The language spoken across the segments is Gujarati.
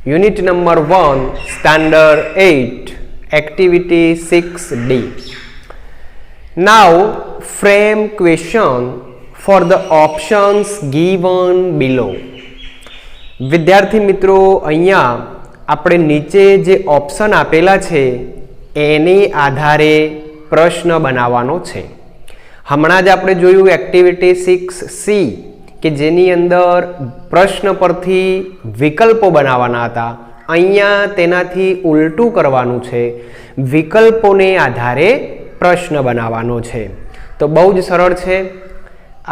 Unit number 1, Standard 8, Activity 6D. Now, frame question for the options given below. વિદ્યાર્થી મિત્રો, અહીંયા આપણે નીચે જે ઓપ્શન આપેલા છે એની આધારે પ્રશ્ન બનાવવાનો છે. હમણાં જ આપણે જોયું એક્ટિવિટી 6C કે જેની અંદર પ્રશ્ન પરથી વિકલ્પો બનાવવાના હતા. અહીંયા તેનાથી ઉલટું કરવાનું છે, વિકલ્પોને આધારે પ્રશ્ન બનાવવાનો છે. તો બહુ જ સરળ છે.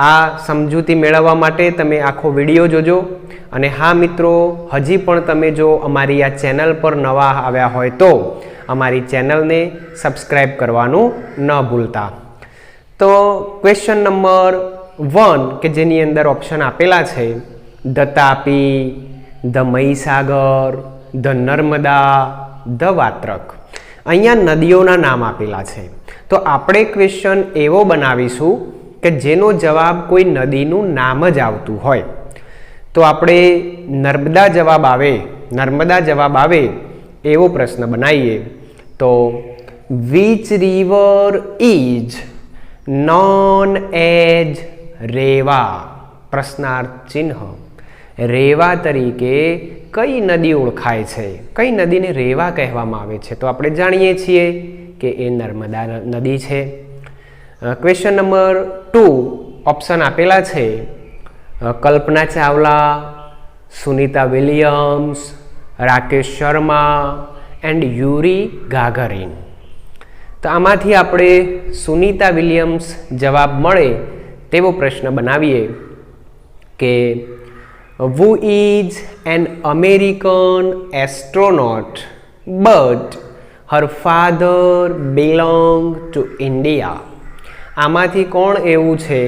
આ સમજૂતી મેળવવા માટે તમે આખો વિડીયો જોજો. અને હા મિત્રો, હજી પણ તમે જો અમારી આ ચેનલ પર નવા આવ્યા હોય તો અમારી ચેનલને સબસ્ક્રાઈબ કરવાનું ન ભૂલતા. તો ક્વેશ્ચન નંબર 1 કે જેની અંદર ઓપ્શન આપેલા છે the Tapi, the Mahisagar, the Narmada, the Vatrak. અહીંયા નદીઓના નામ આપેલા છે. તો આપણે ક્વેશ્ચન એવો બનાવીશું કે જેનો જવાબ કોઈ નદીનું નામ જ આવતું હોય. તો આપણે નર્મદા જવાબ આવે એવો પ્રશ્ન બનાવીએ. તો which river is known as Reva? પ્રશ્નાર્થ ચિહ્ન. રેવા તરીકે કઈ નદી ઓળખાય છે? કઈ નદીને રેવા કહેવામાં આવે છે? તો આપણે જાણીએ છીએ કે એ નર્મદા નદી છે. ક્વેશ્ચન નંબર 2 ઓપ્શન આપેલા છે કલ્પના ચાવલા, સુનિતા વિલિયમ્સ, રાકેશ શર્મા એન્ડ યુરી ગાગરીન. તો આમાંથી આપણે સુનિતા વિલિયમ્સ જવાબ મળે તેવો પ્રશ્ન બનાવીએ કે who is an American astronaut but her father belonged to India? આમાંથી કોણ એવું છે,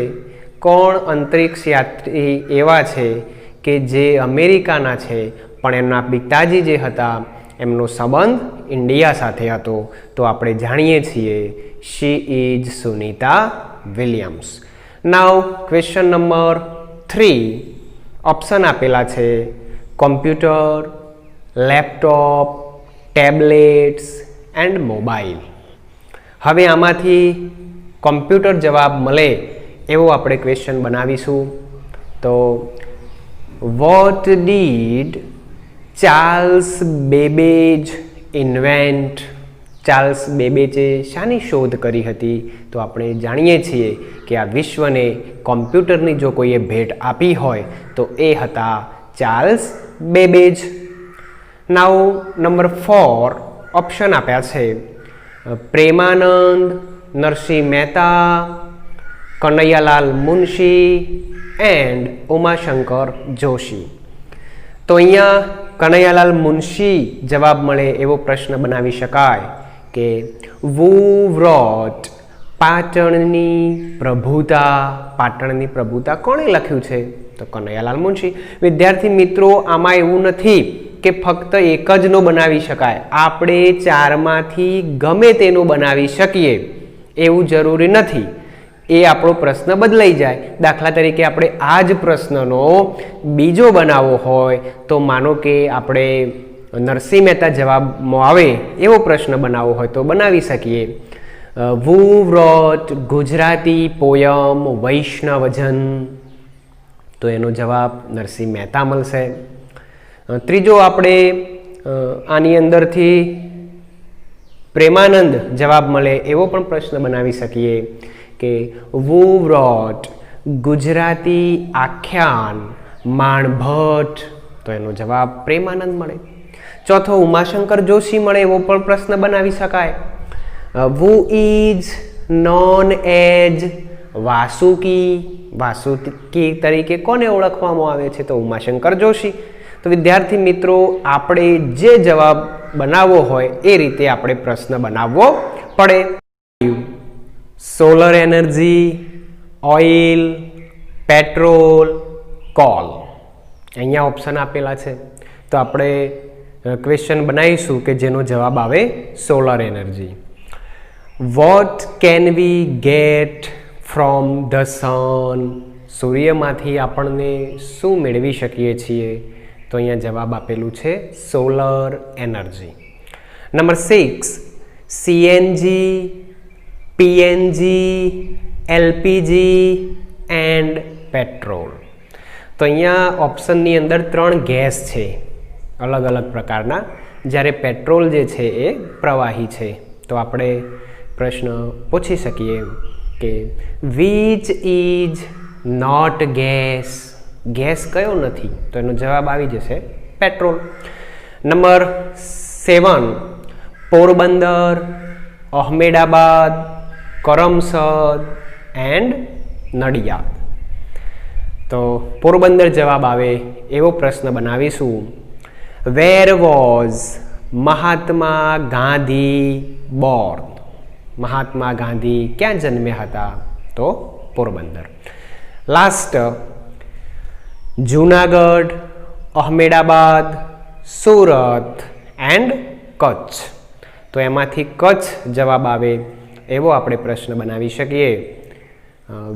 કોણ અંતરિક્ષ યાત્રી એવા છે કે જે અમેરિકાના છે પણ એમના પિતાજી જે હતા એમનો સંબંધ ઇન્ડિયા સાથે હતો? તો આપણે જાણીએ છીએ she is Sunita Williams. Now question number 3 option આપેલા છે computer, laptop, tablets and mobile. હવે આમાંથી કોમ્પ્યુટર જવાબ મળે એવો આપણે ક્વેશ્ચન બનાવીશું. તો what did Charles Babbage invent? Charles બેબેજે શાની શોધ કરી હતી? તો આપણે જાણીએ છીએ કે આ વિશ્વને કોમ્પ્યુટરની જો કોઈએ ભેટ આપી હોય તો એ હતા ચાર્લ્સ બેબેજ. નાઉ નંબર 4 ઓપ્શન આપ્યા છે પ્રેમાનંદ, નરસિંહ મહેતા, કનૈયાલાલ મુનશી એન્ડ ઉમાશંકર જોશી. તો અહીંયા કનૈયાલાલ મુનશી જવાબ મળે એવો પ્રશ્ન બનાવી શકાય કે who wrote પાટણની પ્રભુતા? પાટણની પ્રભુતા કોણે લખ્યું છે? તો કનૈયાલાલ મુનશી. વિદ્યાર્થી મિત્રો, આમાં એવું નથી કે ફક્ત એક જ નો બનાવી શકાય. આપણે 4માંથી ગમે તેનો બનાવી શકીએ એવું જરૂરી નથી. એ આપણો પ્રશ્ન બદલાઈ જાય. દાખલા તરીકે આપણે આ જ પ્રશ્નનો બીજો બનાવવો હોય તો માનો કે આપણે નરસિંહ મહેતા જવાબમાં આવે એવો પ્રશ્ન બનાવવો હોય તો બનાવી શકીએ. who wrote ગુજરાતી પોયમ વૈષ્ણવજન? તો એનો જવાબ નરસિંહ મહેતા મળશે. ત્રીજો આપણે આની અંદરથી પ્રેમાનંદ જવાબ મળે એવો પણ પ્રશ્ન બનાવી શકીએ કે who wrote ગુજરાતી આખ્યાન માણભટ્ટ? તો એનો જવાબ પ્રેમાનંદ મળે. ચોથો ઉમાશંકર જોશી મળે એવો પણ પ્રશ્ન બનાવી શકાય. who is known as Vasuki? Vasuki તરીકે કોને ઓળખવામાં આવે છે? તો ઉમાશંકર જોશી. તો વિદ્યાર્થી મિત્રો, આપણે જે જવાબ બનાવવો હોય એ રીતે આપણે પ્રશ્ન બનાવવો પડે. Solar energy, oil, petrol, call. અહીંયા ઓપ્શન આપેલા છે. તો આપણે ક્વેશ્ચન બનાવીશું કે જેનો જવાબ આવે solar energy. What can we get from the sun? સૂર્યમાંથી આપણને શું મેળવી શકીએ છીએ? તો અહીંયા જવાબ આપેલું છે solar energy. Number 6, CNG, PNG, LPG and petrol. તો અહીંયા ઓપ્શનની અંદર 3 ગેસ છે અલગ અલગ પ્રકારના, જ્યારે પેટ્રોલ જે છે એ પ્રવાહી છે. તો આપણે પ્રશ્ન પૂછી શકીએ કે which is not gas? Gas કયો નથી? તો એનો જવાબ આવી જશે petrol. Number 7, Porbandar, Ahmedabad, Karamsad and Nadiad. તો પોરબંદર જવાબ આવે એવો પ્રશ્ન બનાવીશું. Where was Mahatma Gandhi born? Mahatma Gandhi ક્યાં જન્મ્યા હતા? તો પોરબંદર. Last, Junagadh, Ahmedabad, Surat and Kutch. તો એમાંથી કચ્છ જવાબ આવે એવો આપણે પ્રશ્ન બનાવી શકીએ.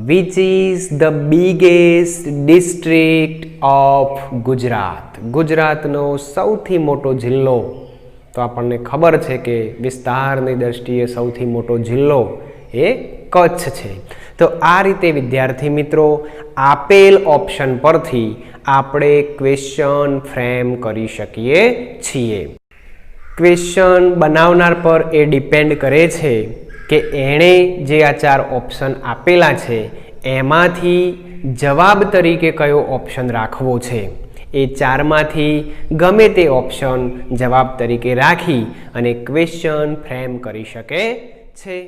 Which is the biggest district of Gujarat? ગુજરાતનો સૌથી મોટો જિલ્લો, તો આપણને ખબર છે કે વિસ્તારની દ્રષ્ટિએ સૌથી મોટો જિલ્લો એ કચ્છ છે. તો આ રીતે વિદ્યાર્થી મિત્રો આપેલ ઓપ્શન પરથી આપણે ક્વેશ્ચન ફ્રેમ કરી શકીએ છીએ. ક્વેશ્ચન બનાવનાર પર એ ડિપેન્ડ કરે છે કે એણે જે આ 4 ઓપ્શન આપેલા છે એમાંથી જવાબ તરીકે કયો ઓપ્શન રાખવો છે. એ 4માંથી ગમે તે ઓપ્શન જવાબ તરીકે રાખી અને ક્વેશ્ચન ફ્રેમ કરી શકે છે.